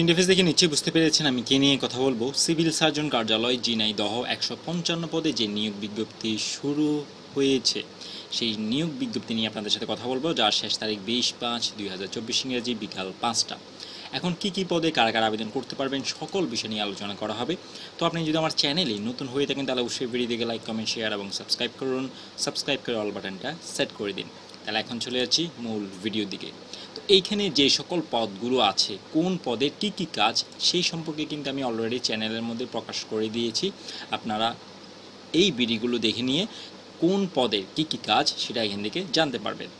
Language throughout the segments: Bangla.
তিনটে পেজ দেখে নিশ্চয়ই বুঝতে পেরেছেন আমি কে নিয়ে কথা বলবো। সিভিল সার্জন কার্যালয় ঝিনাইদহ 155 পদে যে নিয়োগ বিজ্ঞপ্তি শুরু হয়েছে সেই নিয়োগ বিজ্ঞপ্তি নিয়ে আপনাদের সাথে কথা বলবো, যার শেষ তারিখ 20/5/2024 ইংরেজি বিকাল 5টা। এখন কি পদে কারা কারা আবেদন করতে পারবেন সকল বিষয় নিয়ে আলোচনা করা হবে। তো আপনি যদি আমার চ্যানেলে নতুন হয়ে থাকেন তাহলে অবশ্যই ভিডিও দেখে লাইক কমেন্ট শেয়ার এবং সাবস্ক্রাইব করুন। সাবস্ক্রাইব করে অল বাটনটা সেট করে দিন। তাহলে এখন চলে যাচ্ছি মূল ভিডিওর দিকে। তো এইখানে যে সকল পদগুলো আছে, কোন পদের কি কাজ সেই সম্পর্কে কিন্তু আমি অলরেডি চ্যানেলের মধ্যে প্রকাশ করে দিয়েছি। আপনারা এই ভিডিওগুলো দেখে নিয়ে কোন পদের কি কাজ সেটা এখান থেকে জানতে পারবেন।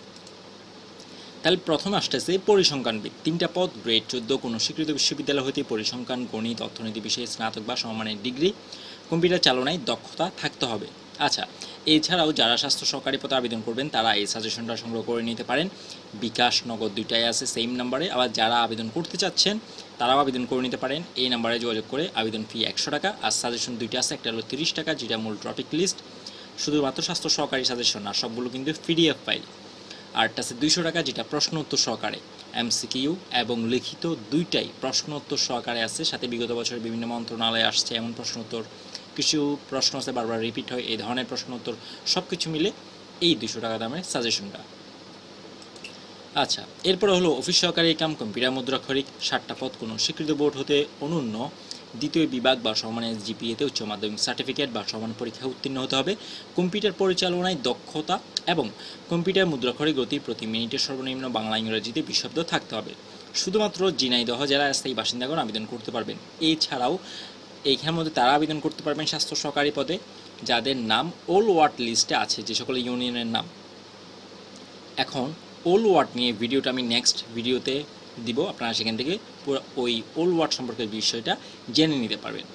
তাহলে প্রথমে আসতেছে পরিসংখ্যানবিদ, 3টা পদ, গ্রেড 14, কোনো স্বীকৃত বিশ্ববিদ্যালয় হতে পরিসংখ্যান, গণিত, অর্থনীতি বিষয়ে স্নাতক বা সমমানের ডিগ্রি, কম্পিউটার চালনায় দক্ষতা থাকতে হবে। আচ্ছা, এছাড়াও যারা স্বাস্থ্য সহকারী পদে আবেদন করবেন তারা এই সাজেশনটা সংগ্রহ করে নিতে পারেন। বিকাশ, নগদ দুইটাই আছে সেম নাম্বারে। আবার যারা আবেদন করতে চাচ্ছেন তারাও আবেদন করে নিতে পারেন এই নাম্বারে যোগাযোগ করে। আবেদন ফি 100 টাকা, আর সাজেশন দুইটা আছে, একটা হলো 30 টাকা যেটা মূল টপিক লিস্ট, শুধুমাত্র স্বাস্থ্য সহকারী সাজেশন, আর সবগুলো কিন্তু পিডিএফ ফাইল। আরটা আছে 200 টাকা যেটা প্রশ্ন উত্তর সহকারে, এমসিকিউ এবং লিখিত দুইটাই প্রশ্ন উত্তর সহকারে আছে। সাথে বিগত বছরে বিভিন্ন মন্ত্রণালয়ে আসছে এমন প্রশ্ন উত্তর, কিছু প্রশ্ন আছে বারবার রিপিট হয়, এই ধরনের প্রশ্ন উত্তর সব কিছু মিলে এই 200 টাকা দামের সাজেশনটা। আচ্ছা, এরপরে হলো অফিস সহকারী কাম কম্পিউটার মুদ্রাক্ষরিক, 60টা পদ, কোনো স্বীকৃত বোর্ড হতে অনন্য দ্বিতীয় বিভাগ বা সমানের জিপিএতে উচ্চ মাধ্যমিক সার্টিফিকেট বা সমান পরীক্ষা উত্তীর্ণ হতে হবে। কম্পিউটার পরিচালনায় দক্ষতা এবং কম্পিউটার মুদ্রাক্ষরিক গতি প্রতি মিনিটে সর্বনিম্ন বাংলা ইংরেজিতে বিশব্দ থাকতে হবে। শুধুমাত্র ঝিনাইদহ জেলার স্থায়ী বাসিন্দাগণ আবেদন করতে পারবেন। এছাড়াও এইখানের মধ্যে তারা আবেদন করতে পারবেন স্বাস্থ্য সহকারী পদে যাদের নাম ওল ওয়ার্ড লিস্টে আছে, যে সকল ইউনিয়নের নাম। এখন ওল ওয়ার্ড নিয়ে ভিডিওটা আমি নেক্সট ভিডিওতে দিব, আপনারা সেখান থেকে পুরো ওই ওল ওয়ার্ড সম্পর্কে বিষয়টা জেনে নিতে পারবেন।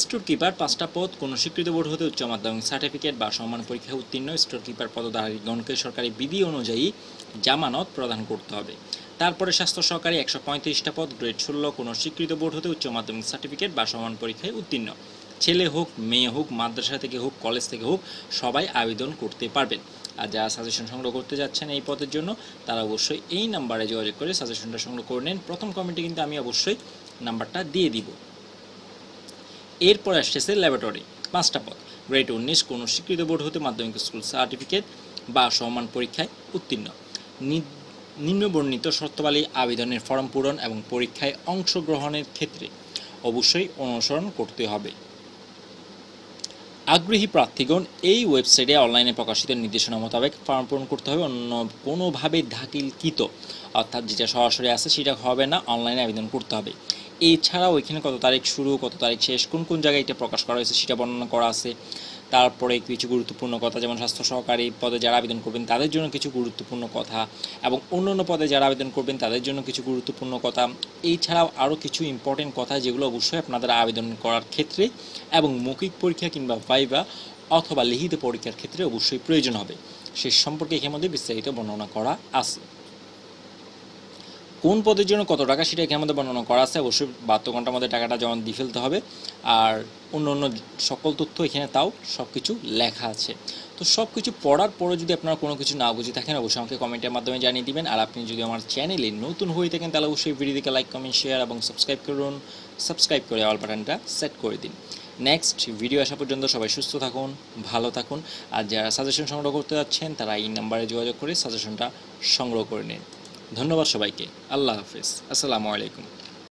স্টোর কিপার, 5টা পদ, কোনো স্বীকৃত বোর্ড হতে উচ্চ মাধ্যমিক সার্টিফিকেট বা সমান পরীক্ষা উত্তীর্ণ। স্টোর কিপার পদধারীগণকে সরকারি বিধি অনুযায়ী জামানত প্রদান করতে হবে। তারপরে স্বাস্থ্য সহকারী, 135টা পদ, গ্রেড 16, কোনো স্বীকৃত বোর্ড হতে উচ্চ মাধ্যমিক সার্টিফিকেট বা সমান পরীক্ষায় উত্তীর্ণ। ছেলে হোক মেয়ে হোক, মাদ্রাসা থেকে হোক কলেজ থেকে হোক, সবাই আবেদন করতে পারবেন। আর যারা সাজেশন সংগ্রহ করতে যাচ্ছেন এই পদের জন্য তারা অবশ্যই এই নাম্বারে যোগাযোগ করে সাজেশনটা সংগ্রহ করে নেন। প্রথম কমেন্টে কিন্তু আমি অবশ্যই নাম্বারটা দিয়ে দিব। এরপর আসতেছে ল্যাবরেটরি, 5টা পদ, গ্রেড 19, কোনো স্বীকৃত বোর্ড হতে মাধ্যমিক স্কুল সার্টিফিকেট বা সমান পরীক্ষায় উত্তীর্ণ। নিম্নবর্ণিত শর্তাবলী আবেদনের ফর্ম পূরণ এবং পরীক্ষায় অংশগ্রহণের ক্ষেত্রে অবশ্যই অনুসরণ করতে হবে। আগ্রহী প্রার্থীগণ এই ওয়েবসাইটে অনলাইনে প্রকাশিত নির্দেশনা মোতাবেক ফর্ম পূরণ করতে হবে। অন্য কোনোভাবে দাখিলকৃত অর্থাৎ যেটা সরাসরি আছে সেটা হবে না, অনলাইনে আবেদন করতে হবে। এছাড়াও ওইখানে কত তারিখ শুরু কত তারিখ শেষ, কোন জায়গায় এটা প্রকাশ করা হয়েছে সেটা বর্ণনা করা আছে। তারপরে কিছু গুরুত্বপূর্ণ কথা, যেমন স্বাস্থ্য সহকারী পদে যারা আবেদন করবেন তাদের জন্য কিছু গুরুত্বপূর্ণ কথা, এবং অন্য পদে যারা আবেদন করবেন তাদের জন্য কিছু গুরুত্বপূর্ণ কথা। এছাড়াও আরও কিছু ইম্পর্টেন্ট কথা যেগুলো অবশ্যই আপনাদের আবেদন করার ক্ষেত্রে এবং মৌখিক পরীক্ষা কিংবা ভাইভা অথবা লিখিত পরীক্ষার ক্ষেত্রে অবশ্যই প্রয়োজন হবে, সে সম্পর্কে এখানের মধ্যে বিস্তারিত বর্ণনা করা আছে। কোন পদের জন্য কত টাকা সেটা এখানের মধ্যে বর্ণনা করা আছে। অবশ্যই 72 ঘন্টার মধ্যে টাকাটা জমা দিয়ে ফেলতে হবে। আর অন্য সকল তথ্য এখানে তাও সব কিছু লেখা আছে। তো সব কিছু পড়ার পরে যদি আপনারা কোনো কিছু না বুঝে থাকেন অবশ্যই আমাকে কমেন্টের মাধ্যমে জানিয়ে দিবেন। আর আপনি যদি আমার চ্যানেলে নতুন হয়ে থাকেন তাহলে অবশ্যই ভিডিওটিকে লাইক কমেন্ট শেয়ার এবং সাবস্ক্রাইব করুন। সাবস্ক্রাইব করে অল বাটনটা সেট করে দিন। নেক্সট ভিডিও আসা পর্যন্ত সবাই সুস্থ থাকুন, ভালো থাকুন। আর যারা সাজেশন সংগ্রহ করতে যাচ্ছেন তারা এই নাম্বারে যোগাযোগ করে সাজেশনটা সংগ্রহ করে নিন। ধন্যবাদ সবাইকে। আল্লাহ হাফেজ। আসসালামু আলাইকুম।